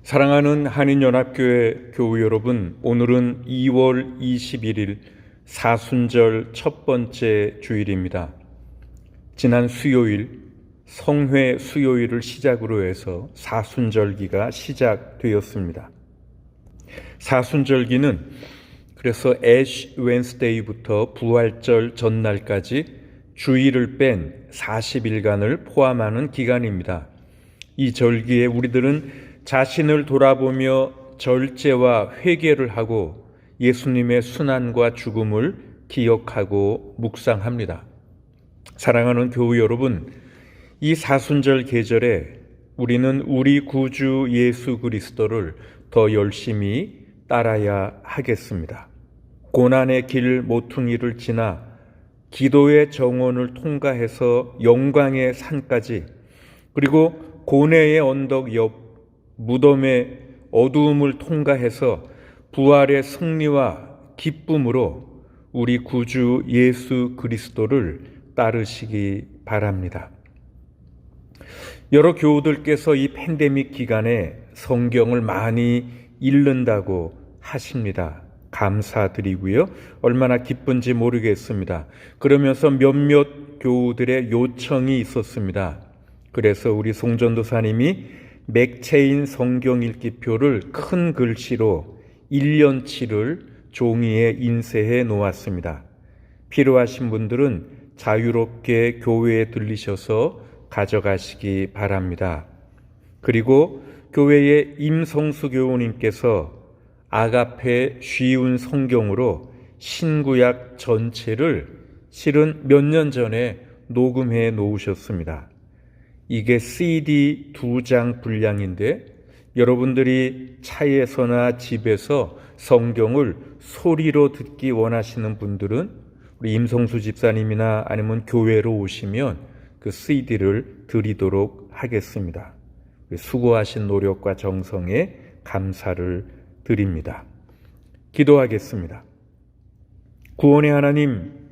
사랑하는 한인연합교회 교우 여러분, 오늘은 2월 21일 사순절 첫 번째 주일입니다. 지난 수요일 성회 수요일을 시작으로 해서 사순절기가 시작되었습니다. 사순절기는 그래서 애쉬 웬스데이부터 부활절 전날까지 주일을 뺀 40일간을 포함하는 기간입니다. 이 절기에 우리들은 자신을 돌아보며 절제와 회개를 하고 예수님의 순환과 죽음을 기억하고 묵상합니다. 사랑하는 교우 여러분, 이 사순절 계절에 우리는 우리 구주 예수 그리스도를 더 열심히 따라야 하겠습니다. 고난의 길 모퉁이를 지나 기도의 정원을 통과해서 영광의 산까지, 그리고 고뇌의 언덕 옆 무덤의 어두움을 통과해서 부활의 승리와 기쁨으로 우리 구주 예수 그리스도를 따르시기 바랍니다. 여러 교우들께서 이 팬데믹 기간에 성경을 많이 읽는다고 하십니다. 감사드리고요. 얼마나 기쁜지 모르겠습니다. 그러면서 몇몇 교우들의 요청이 있었습니다. 그래서 우리 송전도사님이 맥체인 성경 읽기표를 큰 글씨로 1년치를 종이에 인쇄해 놓았습니다. 필요하신 분들은 자유롭게 교회에 들리셔서 가져가시기 바랍니다. 그리고 교회의 임성수 교우님께서 아가페 쉬운 성경으로 신구약 전체를 실은 몇 년 전에 녹음해 놓으셨습니다. 이게 CD 2장 분량인데 여러분들이 차에서나 집에서 성경을 소리로 듣기 원하시는 분들은 우리 임성수 집사님이나 아니면 교회로 오시면 그 CD를 드리도록 하겠습니다. 수고하신 노력과 정성에 감사를 드립니다. 기도하겠습니다. 구원의 하나님,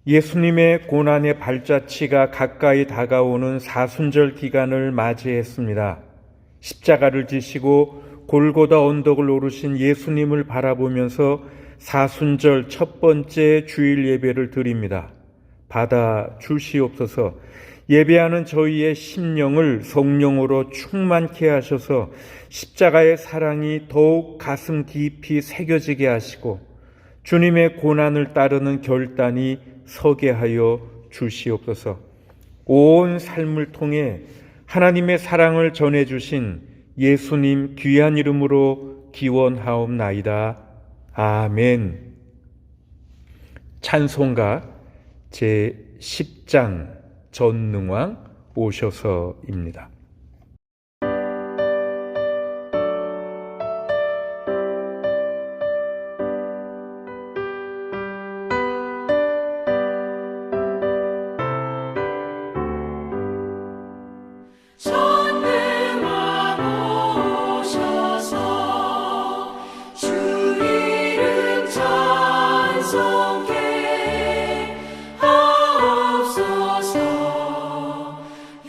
예수님의 고난의 발자취가 가까이 다가오는 사순절 기간을 맞이했습니다. 십자가를 지시고 골고다 언덕을 오르신 예수님을 바라보면서 사순절 첫 번째 주일 예배를 드립니다. 받아 주시옵소서. 예배하는 저희의 심령을 성령으로 충만케 하셔서 십자가의 사랑이 더욱 가슴 깊이 새겨지게 하시고 주님의 고난을 따르는 결단이 서게 하여 주시옵소서. 온 삶을 통해 하나님의 사랑을 전해주신 예수님 귀한 이름으로 기원하옵나이다. 아멘. 찬송가 제10장 전능왕 오셔서입니다.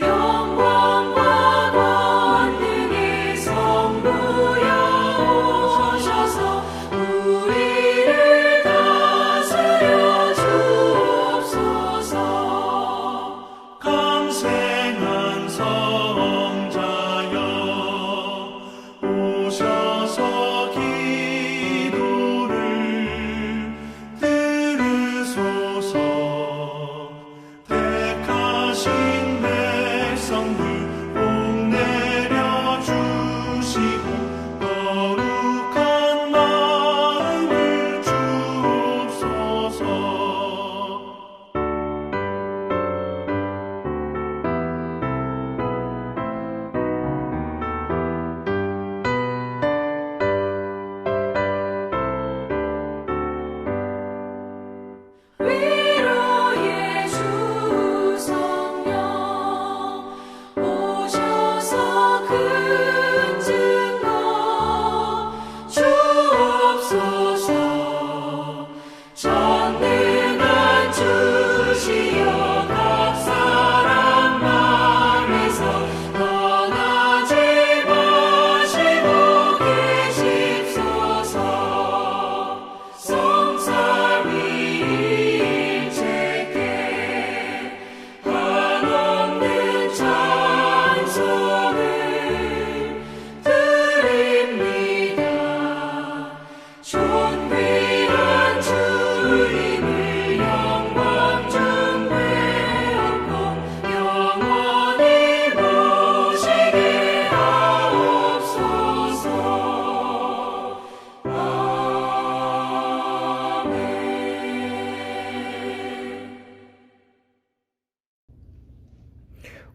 영광과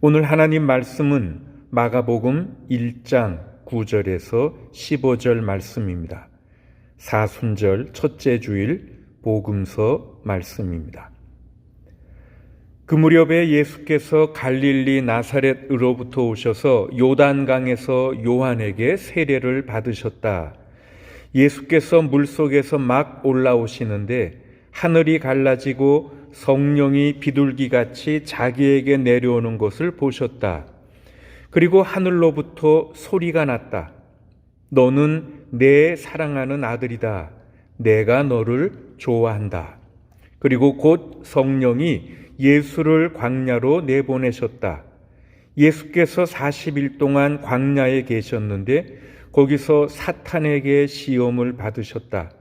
오늘 하나님 말씀은 마가복음 1장 9절에서 15절 말씀입니다. 사순절 첫째 주일 복음서 말씀입니다. 그 무렵에 예수께서 갈릴리 나사렛으로부터 오셔서 요단강에서 요한에게 세례를 받으셨다. 예수께서 물속에서 막 올라오시는데 하늘이 갈라지고 성령이 비둘기같이 자기에게 내려오는 것을 보셨다. 그리고 하늘로부터 소리가 났다. 너는 내 사랑하는 아들이다. 내가 너를 좋아한다. 그리고 곧 성령이 예수를 광야로 내보내셨다. 예수께서 40일 동안 광야에 계셨는데 거기서 사탄에게 시험을 받으셨다.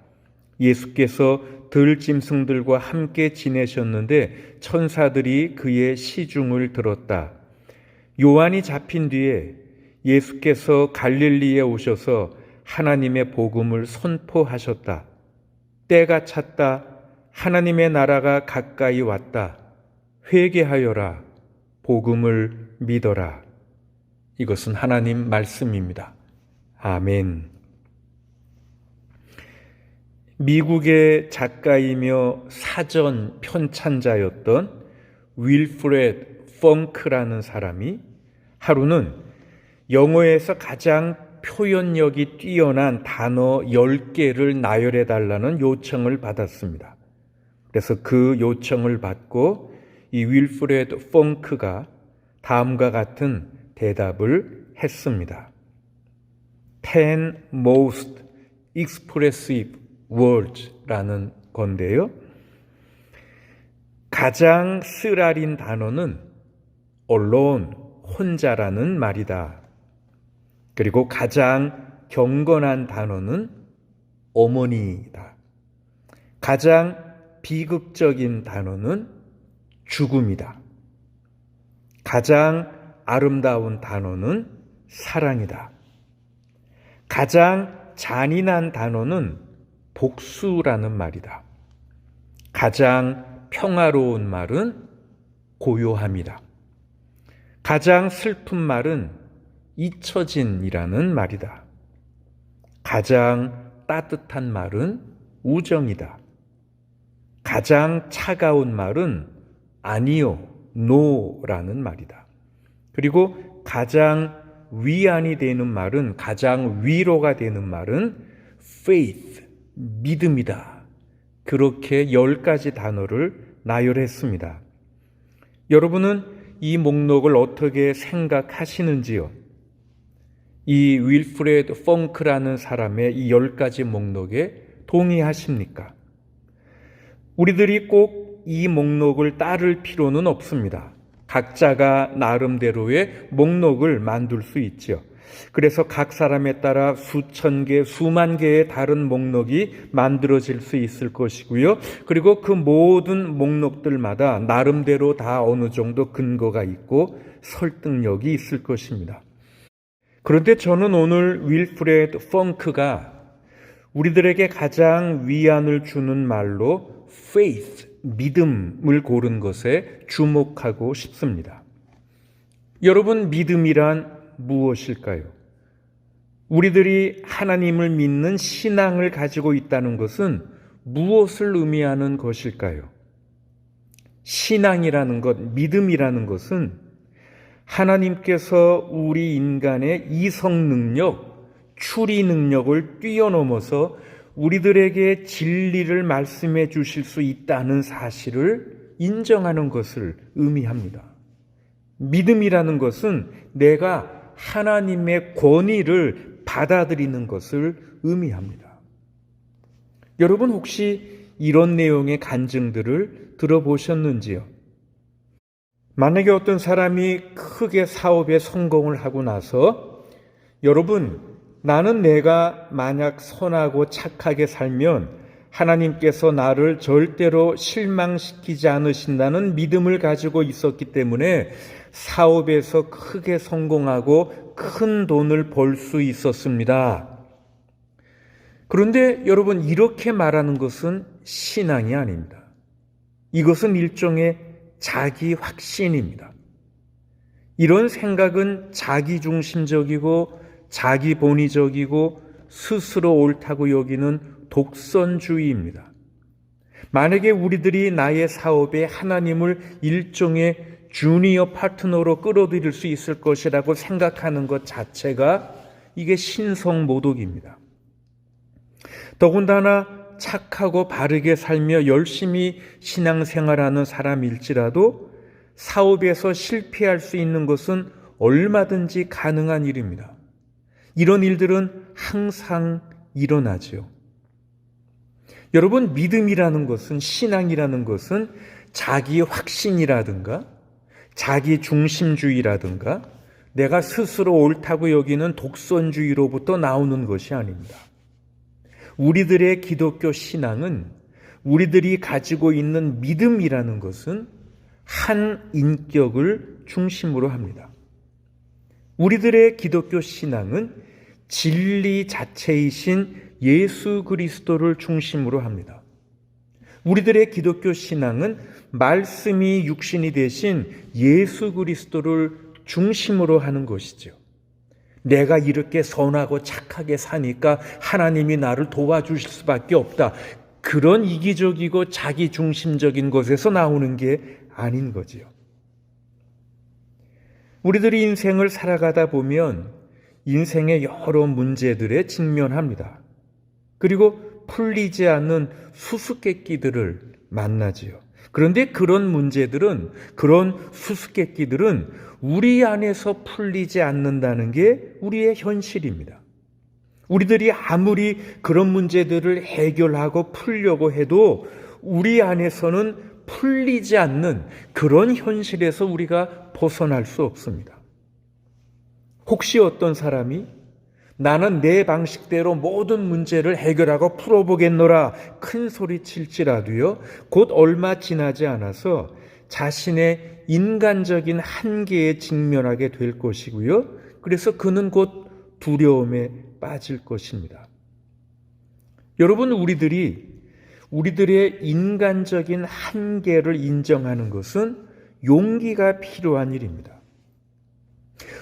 예수께서 들짐승들과 함께 지내셨는데 천사들이 그의 시중을 들었다. 요한이 잡힌 뒤에 예수께서 갈릴리에 오셔서 하나님의 복음을 선포하셨다. 때가 찼다. 하나님의 나라가 가까이 왔다. 회개하여라. 복음을 믿어라. 이것은 하나님 말씀입니다. 아멘. 미국의 작가이며 사전 편찬자였던 윌프레드 펑크라는 사람이 하루는 영어에서 가장 표현력이 뛰어난 단어 10개를 나열해 달라는 요청을 받았습니다. 그래서 그 요청을 받고 이 윌프레드 펑크가 다음과 같은 대답을 했습니다. 10 most expressive words라는 건데요. 가장 쓰라린 단어는 alone, 혼자라는 말이다. 그리고 가장 경건한 단어는 어머니이다. 가장 비극적인 단어는 죽음이다. 가장 아름다운 단어는 사랑이다. 가장 잔인한 단어는 복수라는 말이다. 가장 평화로운 말은 고요함이다. 가장 슬픈 말은 잊혀진이라는 말이다. 가장 따뜻한 말은 우정이다. 가장 차가운 말은 아니요, no라는 말이다. 그리고 가장 위안이 되는 말은, 가장 위로가 되는 말은 faith, 믿음이다. 그렇게 10가지 단어를 나열했습니다. 여러분은 이 목록을 어떻게 생각하시는지요? 이 윌프레드 펑크라는 사람의 이 10가지 목록에 동의하십니까? 우리들이 꼭 이 목록을 따를 필요는 없습니다. 각자가 나름대로의 목록을 만들 수 있죠. 그래서 각 사람에 따라 수천 개, 수만 개의 다른 목록이 만들어질 수 있을 것이고요. 그리고 그 모든 목록들마다 나름대로 다 어느 정도 근거가 있고 설득력이 있을 것입니다. 그런데 저는 오늘 윌프레드 펑크가 우리들에게 가장 위안을 주는 말로 faith, 믿음을 고른 것에 주목하고 싶습니다. 여러분, 믿음이란 무엇일까요? 우리들이 하나님을 믿는 신앙을 가지고 있다는 것은 무엇을 의미하는 것일까요? 신앙이라는 것, 믿음이라는 것은 하나님께서 우리 인간의 이성 능력, 추리 능력을 뛰어넘어서 우리들에게 진리를 말씀해 주실 수 있다는 사실을 인정하는 것을 의미합니다. 믿음이라는 것은 내가 하나님의 권위를 받아들이는 것을 의미합니다. 여러분, 혹시 이런 내용의 간증들을 들어보셨는지요? 만약에 어떤 사람이 크게 사업에 성공을 하고 나서 여러분, 나는 내가 만약 선하고 착하게 살면 하나님께서 나를 절대로 실망시키지 않으신다는 믿음을 가지고 있었기 때문에 사업에서 크게 성공하고 큰 돈을 벌 수 있었습니다. 그런데 여러분, 이렇게 말하는 것은 신앙이 아닙니다. 이것은 일종의 자기 확신입니다. 이런 생각은 자기중심적이고 자기본위적이고 스스로 옳다고 여기는 독선주의입니다. 만약에 우리들이 나의 사업에 하나님을 일종의 주니어 파트너로 끌어들일 수 있을 것이라고 생각하는 것 자체가 이게 신성모독입니다. 더군다나 착하고 바르게 살며 열심히 신앙생활하는 사람일지라도 사업에서 실패할 수 있는 것은 얼마든지 가능한 일입니다. 이런 일들은 항상 일어나죠. 여러분, 믿음이라는 것은, 신앙이라는 것은 자기 확신이라든가 자기 중심주의라든가 내가 스스로 옳다고 여기는 독선주의로부터 나오는 것이 아닙니다. 우리들의 기독교 신앙은, 우리들이 가지고 있는 믿음이라는 것은 한 인격을 중심으로 합니다. 우리들의 기독교 신앙은 진리 자체이신 예수 그리스도를 중심으로 합니다. 우리들의 기독교 신앙은 말씀이 육신이 되신 예수 그리스도를 중심으로 하는 것이죠. 내가 이렇게 선하고 착하게 사니까 하나님이 나를 도와주실 수밖에 없다. 그런 이기적이고 자기중심적인 것에서 나오는 게 아닌 거지요. 우리들이 인생을 살아가다 보면 인생의 여러 문제들에 직면합니다. 그리고 풀리지 않는 수수께끼들을 만나지요. 그런데 그런 문제들은, 그런 수수께끼들은 우리 안에서 풀리지 않는다는 게 우리의 현실입니다. 우리들이 아무리 그런 문제들을 해결하고 풀려고 해도 우리 안에서는 풀리지 않는 그런 현실에서 우리가 벗어날 수 없습니다. 혹시 어떤 사람이 나는 내 방식대로 모든 문제를 해결하고 풀어보겠노라 큰 소리 칠지라도요, 곧 얼마 지나지 않아서 자신의 인간적인 한계에 직면하게 될 것이고요. 그래서 그는 곧 두려움에 빠질 것입니다. 여러분, 우리들의 인간적인 한계를 인정하는 것은 용기가 필요한 일입니다.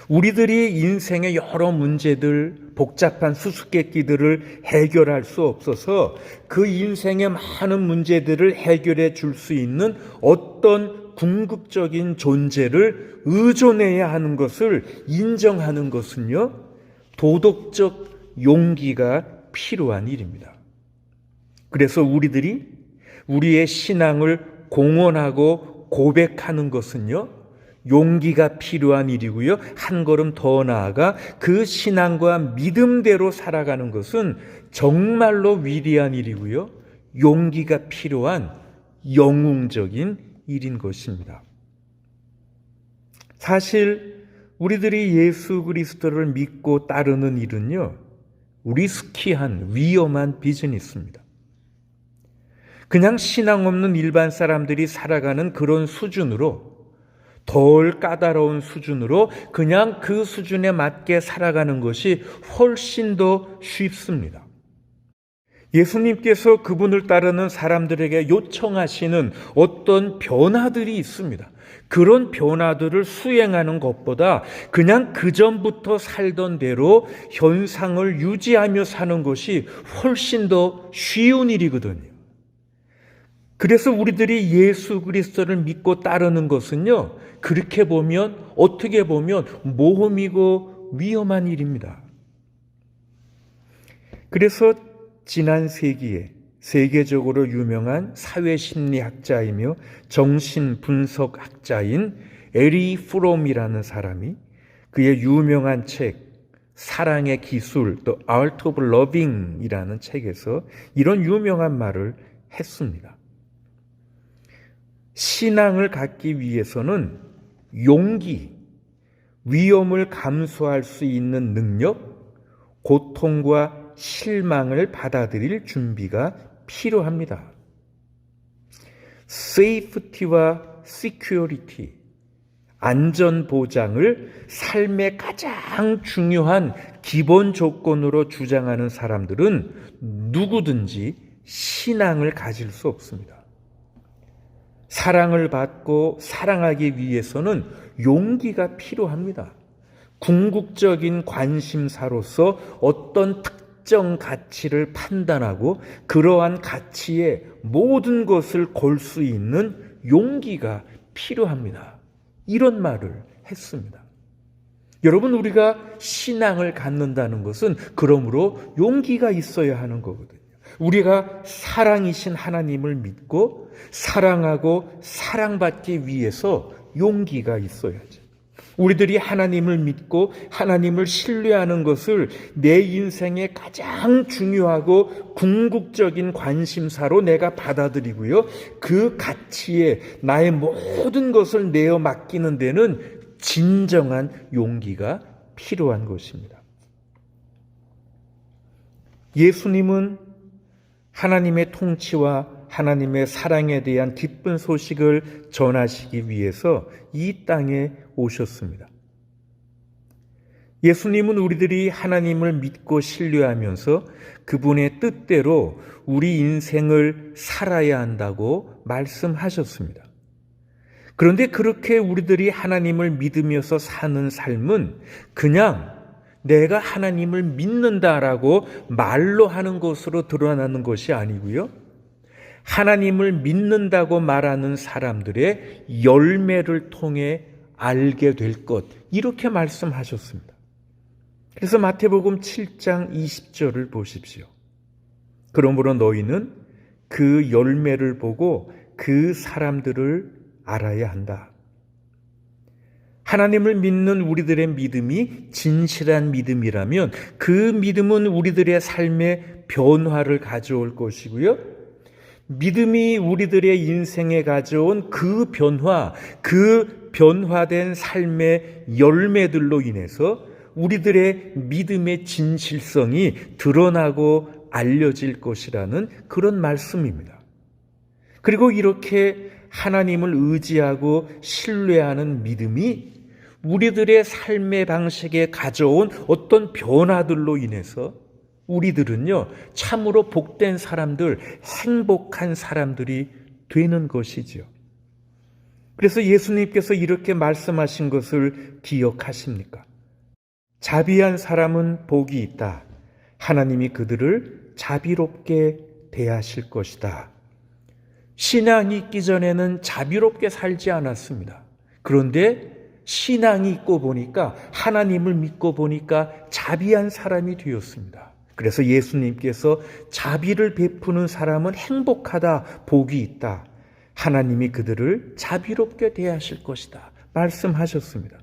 우리들이 인생의 여러 문제들, 복잡한 수수께끼들을 해결할 수 없어서 그 인생의 많은 문제들을 해결해 줄 수 있는 어떤 궁극적인 존재를 의존해야 하는 것을 인정하는 것은요, 도덕적 용기가 필요한 일입니다. 그래서 우리들이 우리의 신앙을 공언하고 고백하는 것은요, 용기가 필요한 일이고요. 한 걸음 더 나아가 그 신앙과 믿음대로 살아가는 것은 정말로 위대한 일이고요. 용기가 필요한 영웅적인 일인 것입니다. 사실 우리들이 예수 그리스도를 믿고 따르는 일은요, 리스키한 위험한 비즈니스입니다. 그냥 신앙 없는 일반 사람들이 살아가는 그런 수준으로, 덜 까다로운 수준으로 그냥 그 수준에 맞게 살아가는 것이 훨씬 더 쉽습니다. 예수님께서 그분을 따르는 사람들에게 요청하시는 어떤 변화들이 있습니다. 그런 변화들을 수행하는 것보다 그냥 그전부터 살던 대로 현상을 유지하며 사는 것이 훨씬 더 쉬운 일이거든요. 그래서 우리들이 예수 그리스도를 믿고 따르는 것은요, 그렇게 보면, 어떻게 보면 모험이고 위험한 일입니다. 그래서 지난 세기에 세계적으로 유명한 사회심리학자이며 정신분석학자인 에리 프롬이라는 사람이 그의 유명한 책 사랑의 기술, The Art of Loving이라는 책에서 이런 유명한 말을 했습니다. 신앙을 갖기 위해서는 용기, 위험을 감수할 수 있는 능력, 고통과 실망을 받아들일 준비가 필요합니다. safety와 security, 안전보장을 삶의 가장 중요한 기본 조건으로 주장하는 사람들은 누구든지 신앙을 가질 수 없습니다. 사랑을 받고 사랑하기 위해서는 용기가 필요합니다. 궁극적인 관심사로서 어떤 특정 가치를 판단하고 그러한 가치에 모든 것을 걸 수 있는 용기가 필요합니다. 이런 말을 했습니다. 여러분, 우리가 신앙을 갖는다는 것은 그러므로 용기가 있어야 하는 거거든요. 우리가 사랑이신 하나님을 믿고 사랑하고 사랑받기 위해서 용기가 있어야죠. 우리들이 하나님을 믿고 하나님을 신뢰하는 것을 내 인생의 가장 중요하고 궁극적인 관심사로 내가 받아들이고요. 그 가치에 나의 모든 것을 내어 맡기는 데는 진정한 용기가 필요한 것입니다. 예수님은 하나님의 통치와 하나님의 사랑에 대한 기쁜 소식을 전하시기 위해서 이 땅에 오셨습니다. 예수님은 우리들이 하나님을 믿고 신뢰하면서 그분의 뜻대로 우리 인생을 살아야 한다고 말씀하셨습니다. 그런데 그렇게 우리들이 하나님을 믿으면서 사는 삶은 그냥 내가 하나님을 믿는다라고 말로 하는 것으로 드러나는 것이 아니고요. 하나님을 믿는다고 말하는 사람들의 열매를 통해 알게 될 것, 이렇게 말씀하셨습니다. 그래서 마태복음 7장 20절을 보십시오. 그러므로 너희는 그 열매를 보고 그 사람들을 알아야 한다. 하나님을 믿는 우리들의 믿음이 진실한 믿음이라면 그 믿음은 우리들의 삶에 변화를 가져올 것이고요. 믿음이 우리들의 인생에 가져온 그 변화된 삶의 열매들로 인해서 우리들의 믿음의 진실성이 드러나고 알려질 것이라는 그런 말씀입니다. 그리고 이렇게 하나님을 의지하고 신뢰하는 믿음이 우리들의 삶의 방식에 가져온 어떤 변화들로 인해서 우리들은요, 참으로 복된 사람들, 행복한 사람들이 되는 것이지요. 그래서 예수님께서 이렇게 말씀하신 것을 기억하십니까? 자비한 사람은 복이 있다. 하나님이 그들을 자비롭게 대하실 것이다. 신앙이 있기 전에는 자비롭게 살지 않았습니다. 그런데 신앙이 있고 보니까, 하나님을 믿고 보니까 자비한 사람이 되었습니다. 그래서 예수님께서 자비를 베푸는 사람은 행복하다, 복이 있다. 하나님이 그들을 자비롭게 대하실 것이다 말씀하셨습니다.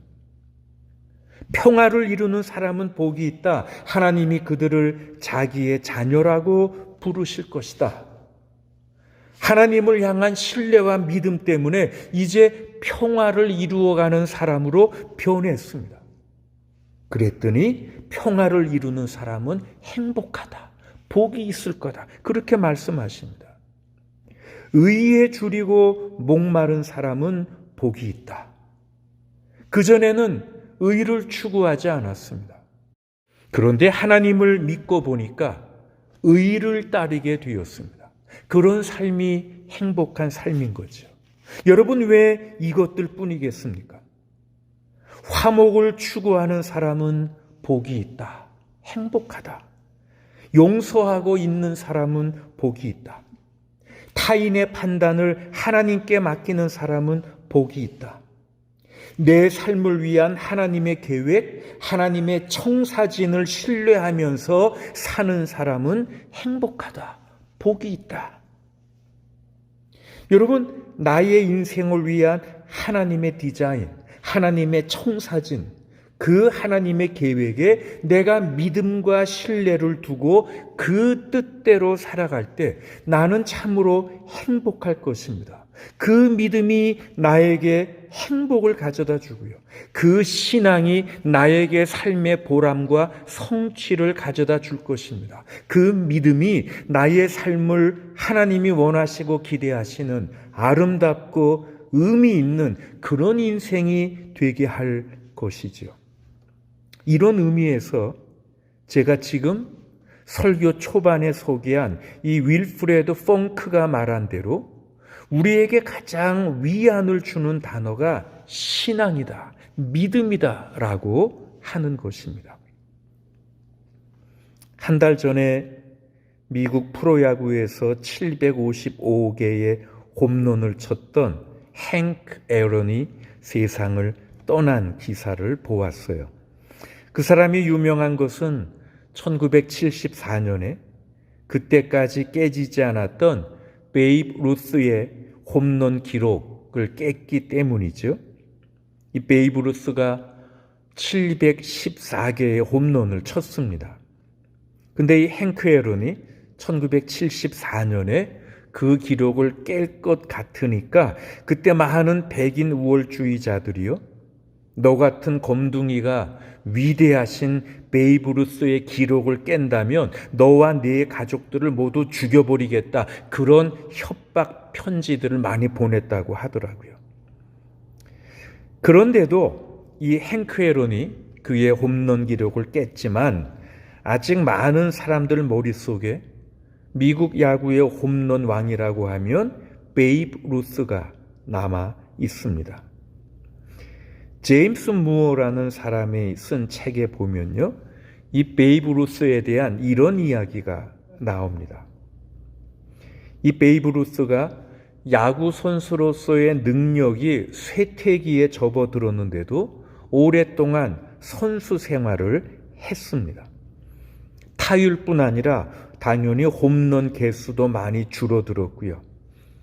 평화를 이루는 사람은 복이 있다. 하나님이 그들을 자기의 자녀라고 부르실 것이다. 하나님을 향한 신뢰와 믿음 때문에 이제 평화를 이루어가는 사람으로 변했습니다. 그랬더니 평화를 이루는 사람은 행복하다, 복이 있을 거다, 그렇게 말씀하십니다. 의에 줄이고 목마른 사람은 복이 있다. 그전에는 의를 추구하지 않았습니다. 그런데 하나님을 믿고 보니까 의를 따르게 되었습니다. 그런 삶이 행복한 삶인 거죠. 여러분, 왜 이것들 뿐이겠습니까? 화목을 추구하는 사람은 복이 있다, 행복하다. 용서하고 있는 사람은 복이 있다. 타인의 판단을 하나님께 맡기는 사람은 복이 있다. 내 삶을 위한 하나님의 계획, 하나님의 청사진을 신뢰하면서 사는 사람은 행복하다, 복이 있다. 여러분, 나의 인생을 위한 하나님의 디자인, 하나님의 청사진, 그 하나님의 계획에 내가 믿음과 신뢰를 두고 그 뜻대로 살아갈 때 나는 참으로 행복할 것입니다. 그 믿음이 나에게 행복을 가져다 주고요. 그 신앙이 나에게 삶의 보람과 성취를 가져다 줄 것입니다. 그 믿음이 나의 삶을 하나님이 원하시고 기대하시는 아름답고 의미 있는 그런 인생이 되게 할 것이지요. 이런 의미에서 제가 지금 설교 초반에 소개한 이 윌프레드 펑크가 말한 대로 우리에게 가장 위안을 주는 단어가 신앙이다, 믿음이다 라고 하는 것입니다. 한 달 전에 미국 프로야구에서 755개의 홈런을 쳤던 행크 애런이 세상을 떠난 기사를 보았어요. 그 사람이 유명한 것은 1974년에 그때까지 깨지지 않았던 베이브 루스의 홈런 기록을 깼기 때문이죠. 이 베이브 루스가 714개의 홈런을 쳤습니다. 근데 이 행크 애런이 1974년에 그 기록을 깰 것 같으니까 그때 많은 백인 우월주의자들이요, 너 같은 검둥이가 위대하신 베이브 루스의 기록을 깬다면 너와 네 가족들을 모두 죽여버리겠다, 그런 협박 편지들을 많이 보냈다고 하더라고요. 그런데도 이 행크 애런이 그의 홈런 기록을 깼지만 아직 많은 사람들 머릿속에 미국 야구의 홈런 왕이라고 하면 베이브 루스가 남아 있습니다. 제임스 무어라는 사람이 쓴 책에 보면요, 이 베이브 루스에 대한 이런 이야기가 나옵니다. 이 베이브 루스가 야구 선수로서의 능력이 쇠퇴기에 접어들었는데도 오랫동안 선수 생활을 했습니다. 타율뿐 아니라 당연히 홈런 개수도 많이 줄어들었고요.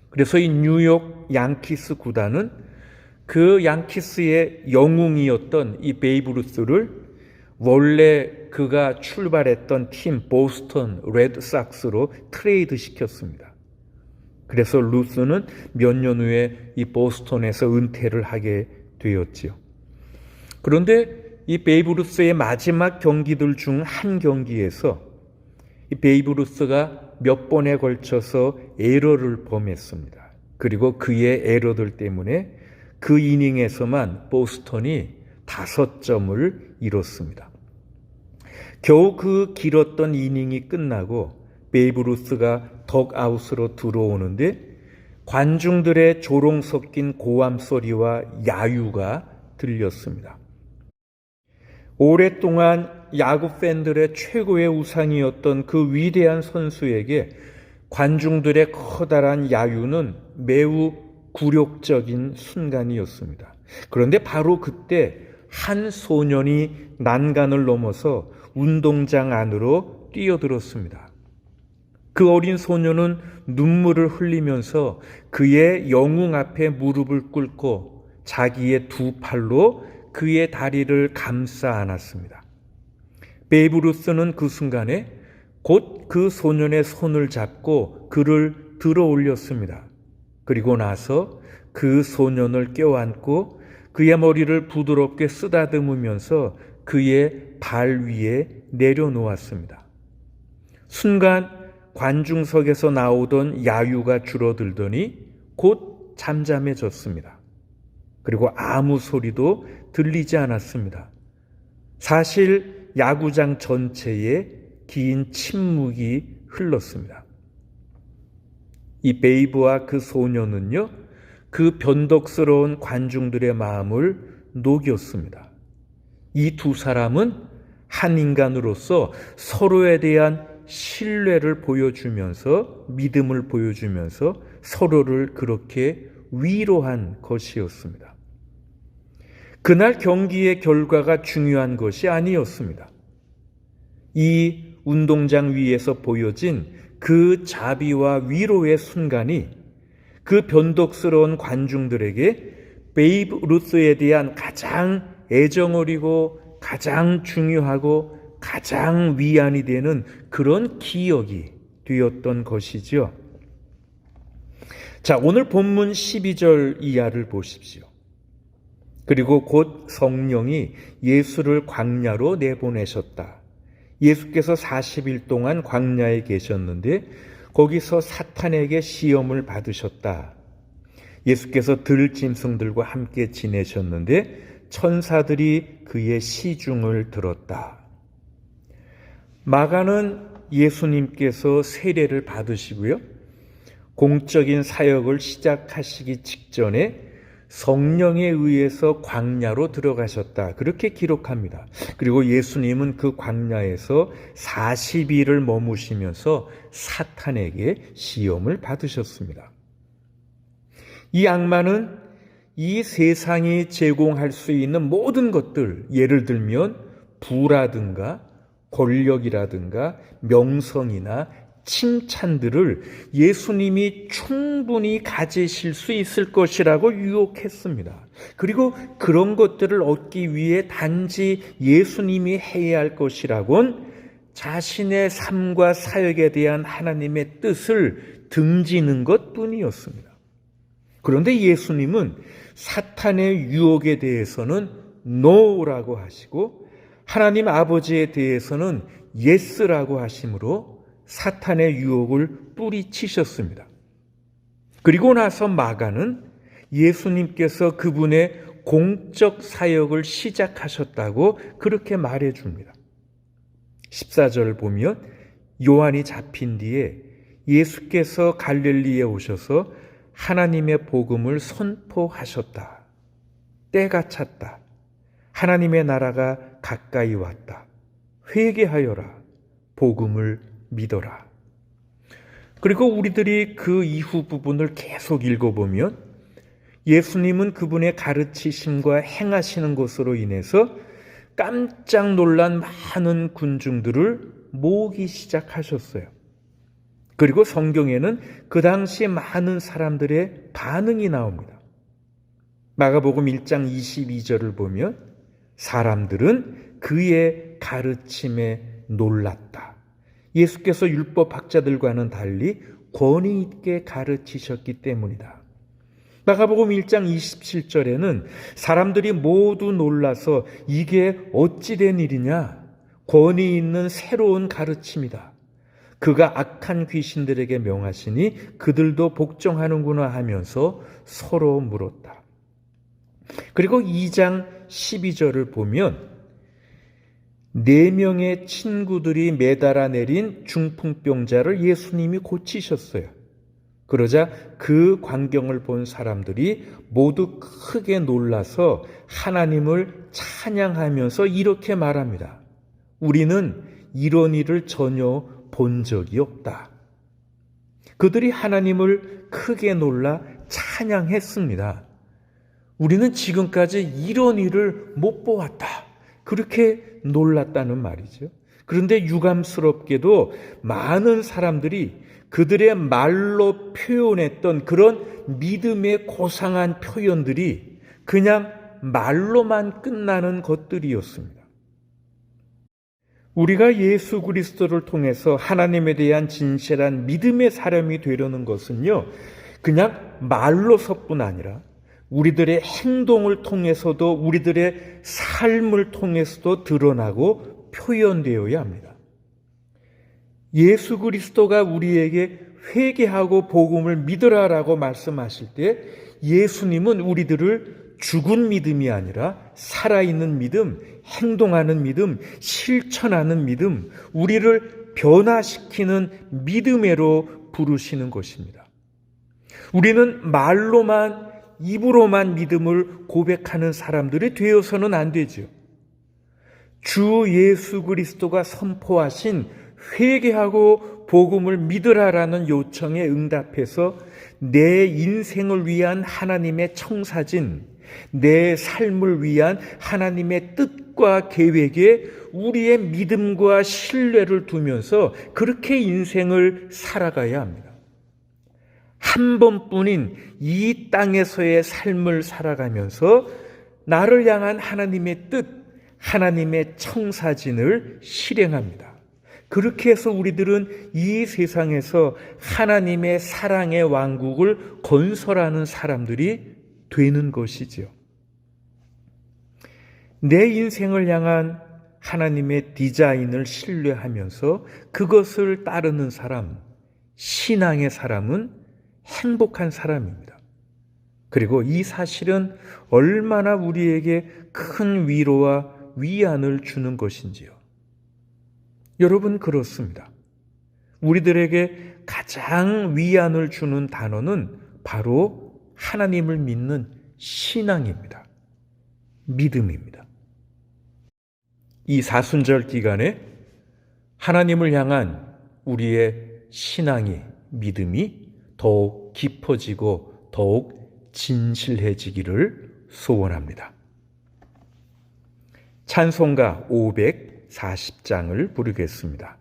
그래서 이 뉴욕 양키스 구단은 그 양키스의 영웅이었던 이 베이브 루스를 원래 그가 출발했던 팀 보스턴 레드삭스로 트레이드 시켰습니다. 그래서 루스는 몇 년 후에 이 보스턴에서 은퇴를 하게 되었지요. 그런데 이 베이브 루스의 마지막 경기들 중 한 경기에서 이 베이브 루스가 몇 번에 걸쳐서 에러를 범했습니다. 그리고 그의 에러들 때문에 그 이닝에서만 보스턴이 5점을 잃었습니다. 겨우 그 길었던 이닝이 끝나고 베이브 루스가 덕아웃으로 들어오는데 관중들의 조롱 섞인 고함 소리와 야유가 들렸습니다. 오랫동안 야구 팬들의 최고의 우상이었던 그 위대한 선수에게 관중들의 커다란 야유는 매우 굴욕적인 순간이었습니다. 그런데 바로 그때 한 소년이 난간을 넘어서 운동장 안으로 뛰어들었습니다. 그 어린 소년은 눈물을 흘리면서 그의 영웅 앞에 무릎을 꿇고 자기의 두 팔로 그의 다리를 감싸 안았습니다. 베이브 루스는 그 순간에 곧 그 소년의 손을 잡고 그를 들어 올렸습니다. 그리고 나서 그 소년을 껴안고 그의 머리를 부드럽게 쓰다듬으면서 그의 발 위에 내려놓았습니다. 순간 관중석에서 나오던 야유가 줄어들더니 곧 잠잠해졌습니다. 그리고 아무 소리도 들리지 않았습니다. 사실 야구장 전체에 긴 침묵이 흘렀습니다. 이 베이브와 그 소년은요, 그 변덕스러운 관중들의 마음을 녹였습니다. 이 두 사람은 한 인간으로서 서로에 대한 신뢰를 보여주면서, 믿음을 보여주면서 서로를 그렇게 위로한 것이었습니다. 그날 경기의 결과가 중요한 것이 아니었습니다. 이 운동장 위에서 보여진 그 자비와 위로의 순간이 그 변덕스러운 관중들에게 베이브 루스에 대한 가장 애정어리고 가장 중요하고 가장 위안이 되는 그런 기억이 되었던 것이죠. 자, 오늘 본문 12절 이하를 보십시오. 그리고 곧 성령이 예수를 광야로 내보내셨다. 예수께서 40일 동안 광야에 계셨는데 거기서 사탄에게 시험을 받으셨다. 예수께서 들짐승들과 함께 지내셨는데 천사들이 그의 시중을 들었다. 마가는 예수님께서 세례를 받으시고요, 공적인 사역을 시작하시기 직전에 성령에 의해서 광야로 들어가셨다. 그렇게 기록합니다. 그리고 예수님은 그 광야에서 40일을 머무시면서 사탄에게 시험을 받으셨습니다. 이 악마는 이 세상이 제공할 수 있는 모든 것들, 예를 들면 부라든가 권력이라든가 명성이나 칭찬들을 예수님이 충분히 가지실 수 있을 것이라고 유혹했습니다. 그리고 그런 것들을 얻기 위해 단지 예수님이 해야 할 것이라곤 자신의 삶과 사역에 대한 하나님의 뜻을 등지는 것뿐이었습니다. 그런데 예수님은 사탄의 유혹에 대해서는 no라고 하시고 하나님 아버지에 대해서는 yes라고 하심으로 사탄의 유혹을 뿌리치셨습니다. 그리고 나서 마가는 예수님께서 그분의 공적 사역을 시작하셨다고 그렇게 말해줍니다. 14절 보면 요한이 잡힌 뒤에 예수께서 갈릴리에 오셔서 하나님의 복음을 선포하셨다. 때가 찼다. 하나님의 나라가 가까이 왔다. 회개하여라. 복음을 믿어라. 그리고 우리들이 그 이후 부분을 계속 읽어보면 예수님은 그분의 가르치심과 행하시는 것으로 인해서 깜짝 놀란 많은 군중들을 모으기 시작하셨어요. 그리고 성경에는 그 당시 많은 사람들의 반응이 나옵니다. 마가복음 1장 22절을 보면 사람들은 그의 가르침에 놀랐다. 예수께서 율법학자들과는 달리 권위 있게 가르치셨기 때문이다. 마가복음 1장 27절에는 사람들이 모두 놀라서 이게 어찌 된 일이냐? 권위 있는 새로운 가르침이다. 그가 악한 귀신들에게 명하시니 그들도 복종하는구나 하면서 서로 물었다. 그리고 2장 12절을 보면 4명의 친구들이 매달아 내린 중풍병자를 예수님이 고치셨어요. 그러자 그 광경을 본 사람들이 모두 크게 놀라서 하나님을 찬양하면서 이렇게 말합니다. 우리는 이런 일을 전혀 본 적이 없다. 그들이 하나님을 크게 놀라 찬양했습니다. 우리는 지금까지 이런 일을 못 보았다. 그렇게 놀랐다는 말이죠. 그런데 유감스럽게도 많은 사람들이 그들의 말로 표현했던 그런 믿음의 고상한 표현들이 그냥 말로만 끝나는 것들이었습니다. 우리가 예수 그리스도를 통해서 하나님에 대한 진실한 믿음의 사람이 되려는 것은요, 그냥 말로서뿐 아니라 우리들의 행동을 통해서도 우리들의 삶을 통해서도 드러나고 표현되어야 합니다. 예수 그리스도가 우리에게 회개하고 복음을 믿으라라고 말씀하실 때 예수님은 우리들을 죽은 믿음이 아니라 살아있는 믿음, 행동하는 믿음, 실천하는 믿음, 우리를 변화시키는 믿음으로 부르시는 것입니다. 우리는 말로만 입으로만 믿음을 고백하는 사람들이 되어서는 안 되죠. 주 예수 그리스도가 선포하신 회개하고 복음을 믿으라라는 요청에 응답해서 내 인생을 위한 하나님의 청사진, 내 삶을 위한 하나님의 뜻과 계획에 우리의 믿음과 신뢰를 두면서 그렇게 인생을 살아가야 합니다. 한 번뿐인 이 땅에서의 삶을 살아가면서 나를 향한 하나님의 뜻, 하나님의 청사진을 실행합니다. 그렇게 해서 우리들은 이 세상에서 하나님의 사랑의 왕국을 건설하는 사람들이 되는 것이지요. 내 인생을 향한 하나님의 디자인을 신뢰하면서 그것을 따르는 사람, 신앙의 사람은 행복한 사람입니다. 그리고 이 사실은 얼마나 우리에게 큰 위로와 위안을 주는 것인지요. 여러분, 그렇습니다. 우리들에게 가장 위안을 주는 단어는 바로 하나님을 믿는 신앙입니다. 믿음입니다. 이 사순절 기간에 하나님을 향한 우리의 신앙이, 믿음이 더욱 깊어지고 더욱 진실해지기를 소원합니다. 찬송가 540장을 부르겠습니다.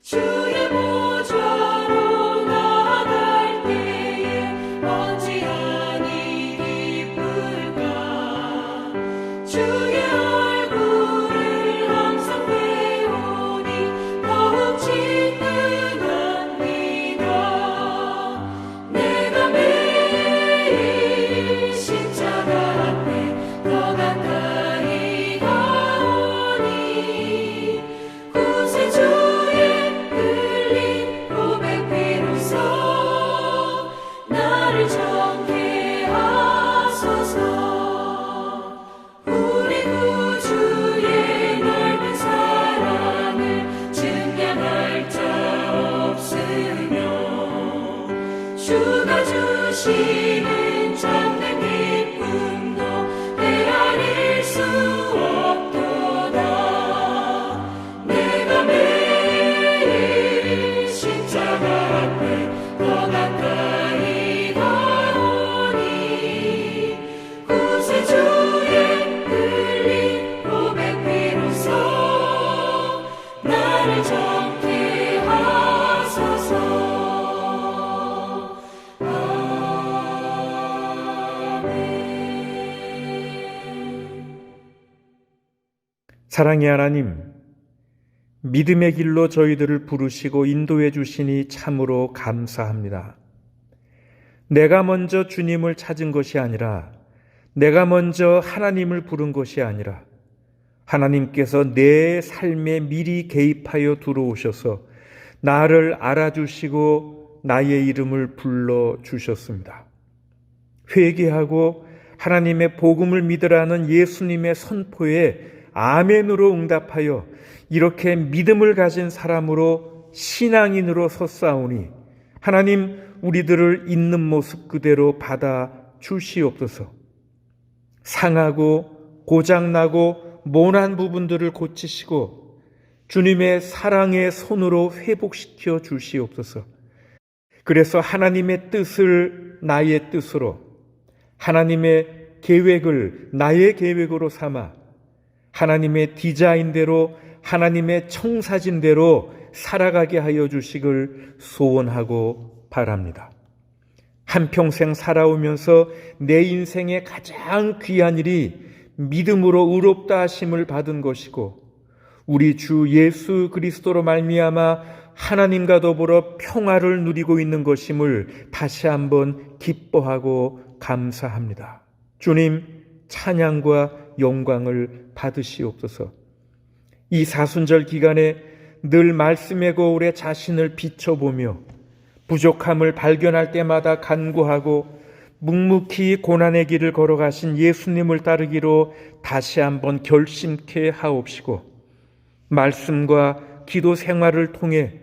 주의 보좌로 나아갈 때에 어찌하니 기쁠까. 주의 얼굴을 항상 배우니 더욱 진득합니다. 내가 매일 십자가 앞에 더 가까이 가오니 구세주 나를 정케 하소서. 우리 구주의 넓은 사랑을 증량할 자 없으며 주가 주시는 참된 기쁨도 헤아릴 수 없도다. 내가 매일 십자가 앞에 더 가까이 가오니 구세주의 흘린 고백 비로소 나를 정케 하소서. 아멘. 사랑의 하나님, 믿음의 길로 저희들을 부르시고 인도해 주시니 참으로 감사합니다. 내가 먼저 주님을 찾은 것이 아니라, 내가 먼저 하나님을 부른 것이 아니라, 하나님께서 내 삶에 미리 개입하여 들어오셔서 나를 알아주시고 나의 이름을 불러주셨습니다. 회개하고 하나님의 복음을 믿으라는 예수님의 선포에 아멘으로 응답하여 이렇게 믿음을 가진 사람으로 신앙인으로 섰사오니 하나님 우리들을 있는 모습 그대로 받아 주시옵소서. 상하고 고장나고 모난 부분들을 고치시고 주님의 사랑의 손으로 회복시켜 주시옵소서. 그래서 하나님의 뜻을 나의 뜻으로, 하나님의 계획을 나의 계획으로 삼아 하나님의 디자인대로, 하나님의 청사진대로 살아가게 하여 주시길 소원하고 바랍니다. 한평생 살아오면서 내 인생의 가장 귀한 일이 믿음으로 의롭다 하심을 받은 것이고 우리 주 예수 그리스도로 말미암아 하나님과 더불어 평화를 누리고 있는 것임을 다시 한번 기뻐하고 감사합니다. 주님, 찬양과 영광을 받으시옵소서. 이 사순절 기간에 늘 말씀의 거울에 자신을 비춰보며 부족함을 발견할 때마다 간구하고 묵묵히 고난의 길을 걸어가신 예수님을 따르기로 다시 한번 결심케 하옵시고 말씀과 기도 생활을 통해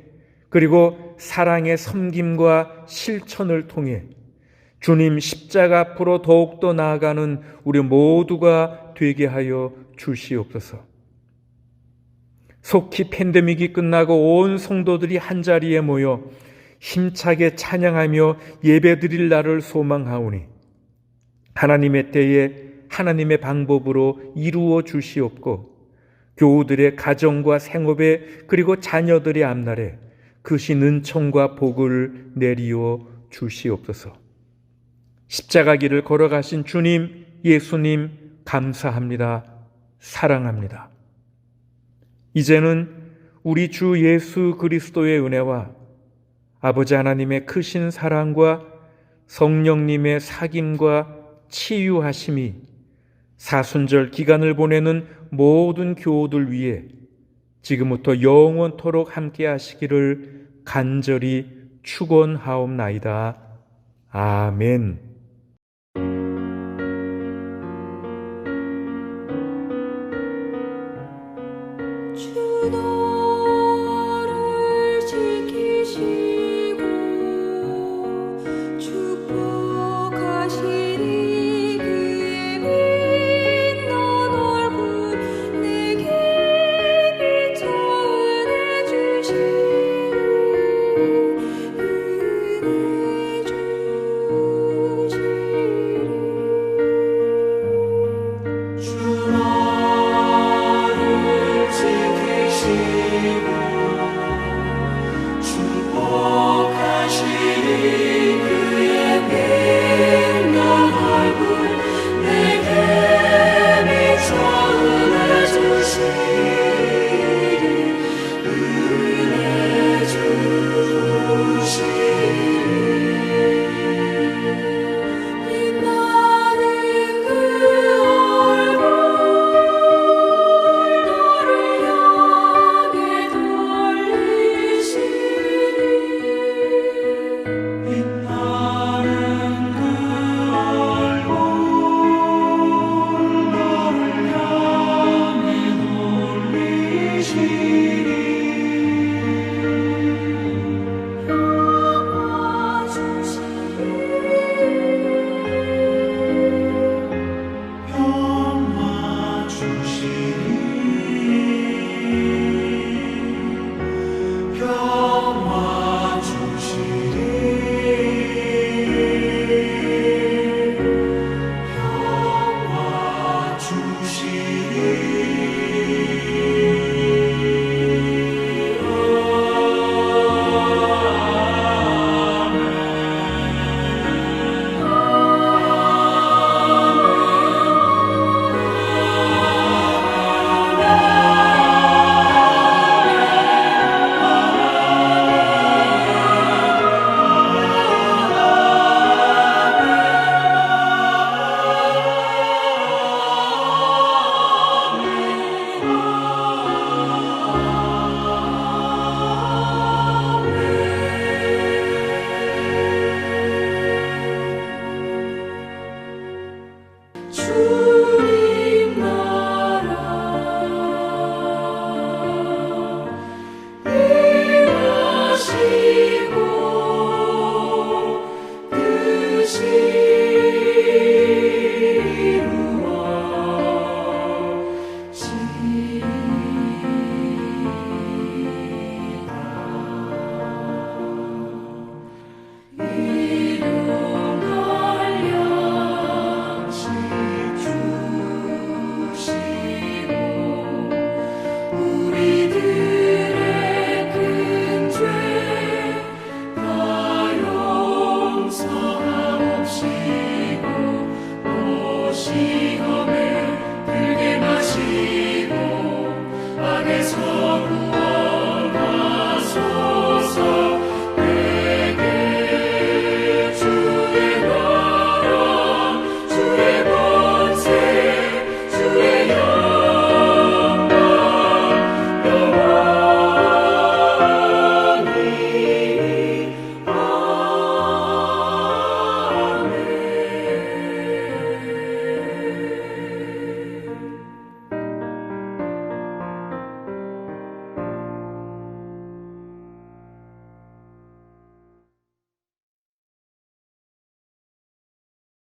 그리고 사랑의 섬김과 실천을 통해 주님 십자가 앞으로 더욱더 나아가는 우리 모두가 되게 하여 주시옵소서. 속히 팬데믹이 끝나고 온 성도들이 한자리에 모여 힘차게 찬양하며 예배드릴 날을 소망하오니 하나님의 때에 하나님의 방법으로 이루어 주시옵고 교우들의 가정과 생업에 그리고 자녀들의 앞날에 크신 은총과 복을 내리어 주시옵소서. 십자가 길을 걸어가신 주님, 예수님 감사합니다. 사랑합니다. 이제는 우리 주 예수 그리스도의 은혜와 아버지 하나님의 크신 사랑과 성령님의 사귐과 치유하심이 사순절 기간을 보내는 모든 교우들 위해 지금부터 영원토록 함께 하시기를 간절히 축원하옵나이다. 아멘.